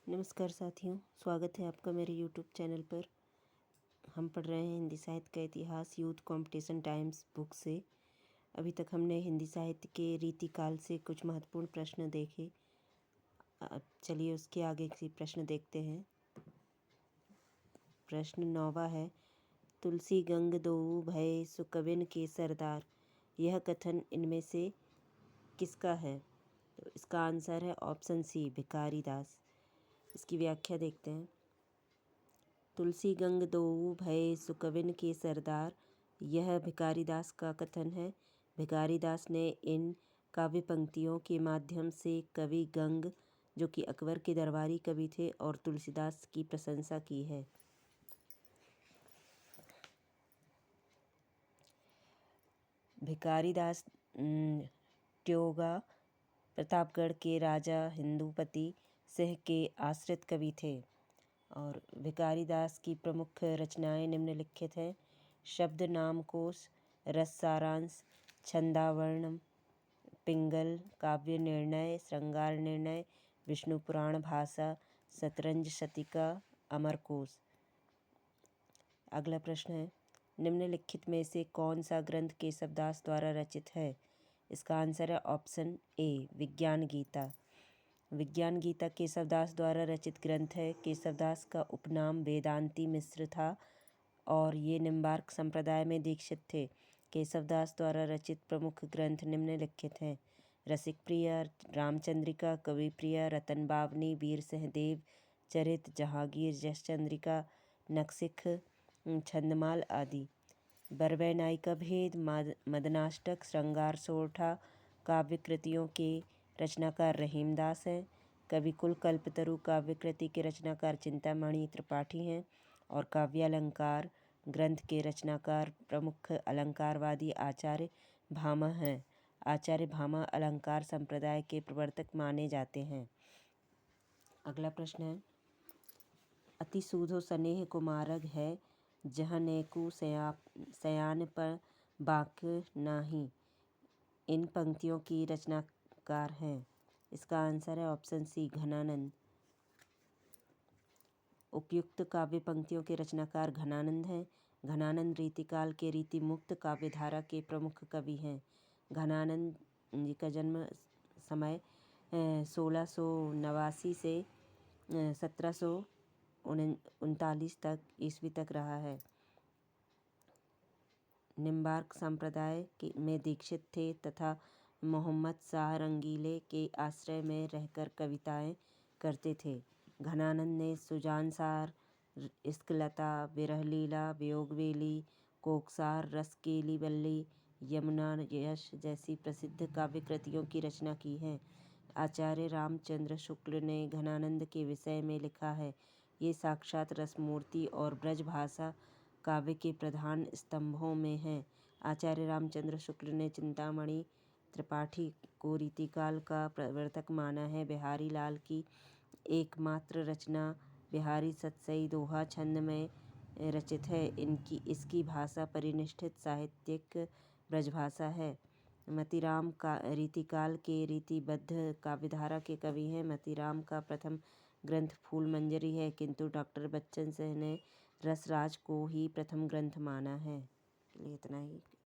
नमस्कार साथियों, स्वागत है आपका मेरे यूट्यूब चैनल पर। हम पढ़ रहे हैं हिंदी साहित्य का इतिहास यूथ कंपटीशन टाइम्स बुक से। अभी तक हमने हिंदी साहित्य के रीतिकाल से कुछ महत्वपूर्ण प्रश्न देखे। अब चलिए उसके आगे के प्रश्न देखते हैं। प्रश्न 9वां है, तुलसी गंग दोऊ भय सुकविन के सरदार, यह कथन इनमें से किसका है? तो इसका आंसर है ऑप्शन सी, भिखारी दास। इसकी व्याख्या देखते हैं। तुलसी गंग दोऊ भय सुकविन के सरदार, यह भिखारी दास का कथन है। भिखारी दास ने इन काव्य पंक्तियों के माध्यम से कवि गंग, जो कि अकबर के दरबारी कवि थे, और तुलसीदास की प्रशंसा की है। भिखारी दास ट्योगा प्रतापगढ़ के राजा हिंदुपति सिंह के आश्रित कवि थे। और भिखारी दास की प्रमुख रचनाएं निम्नलिखित हैं। शब्द नामकोश, रस सारांश, छंदावर्ण, पिंगल, काव्य निर्णय, श्रृंगार निर्णय, विष्णु पुराण भाषा, शतरंज शतिका, अमरकोश। अगला प्रश्न है, निम्नलिखित में से कौन सा ग्रंथ केशवदास द्वारा रचित है? इसका आंसर है ऑप्शन ए, विज्ञान गीता। विज्ञान गीता केशवदास द्वारा रचित ग्रंथ है। केशवदास का उपनाम वेदांती मिश्र था और ये निम्बार्क संप्रदाय में दीक्षित थे। केशवदास द्वारा रचित प्रमुख ग्रंथ निम्नलिखित हैं। रसिक प्रिया, रामचंद्रिका, कवि प्रिया, रतन बावनी, वीर सहदेव चरित, जहांगीर जसचंद्रिका, नखशिख, छंदमाल आदि। बरवै नायिका भेद, मदनाष्टक, श्रृंगार सोरठा काव्य कृतियों के रचनाकार रहीमदास हैं। कविकुल कल्पतरु काव्य कृति के रचनाकार चिंतामणि त्रिपाठी हैं। और काव्यालंकार ग्रंथ के रचनाकार प्रमुख अलंकारवादी आचार्य भामा हैं। आचार्य भामा अलंकार संप्रदाय के प्रवर्तक माने जाते हैं। अगला प्रश्न है, अति सूधो स्नेह कुमारग है, जहाँ नेकु सयान पर बाक नाही, इन पंक्तियों की रचनाकार हैं। इसका आंसर है ऑप्शन सी, घनानंद। उपयुक्त काव्य पंक्तियों के रचनाकार घनानंद हैं। घनानंद रीतिकाल के रीति मुक्त काव्यधारा के प्रमुख कवि हैं। घनानंद जी का जन्म समय 1689 से 1739 तक ईस्वी तक रहा है। निम्बार्क संप्रदाय में दीक्षित थे तथा मोहम्मद शाह रंगीले के आश्रय में रहकर कविताएं करते थे। घनानंद ने सुजानसार, इश्कलता, विरहलीला, वियोगवेली, कोकसार, रसकेली बल्ली, यमुना यश जैसी प्रसिद्ध काव्य कृतियों की रचना की है। आचार्य रामचंद्र शुक्ल ने घनानंद के विषय में लिखा है, ये साक्षात रसमूर्ति और ब्रजभाषा काव्य के प्रधान स्तंभों में हैं। आचार्य रामचंद्र शुक्ल ने चिंतामणि त्रिपाठी को रीतिकाल का प्रवर्तक माना है। बिहारी लाल की एकमात्र रचना बिहारी सतसई दोहा छंद में रचित है। इसकी भाषा परिनिष्ठित साहित्यिक ब्रजभाषा है। मतीराम का रीतिकाल के रीतिबद्ध काव्यधारा के कवि हैं। मतीराम का प्रथम ग्रंथ फूल मंजरी है, किंतु डॉक्टर बच्चन सिंह ने रसराज को ही प्रथम ग्रंथ माना है। इतना ही।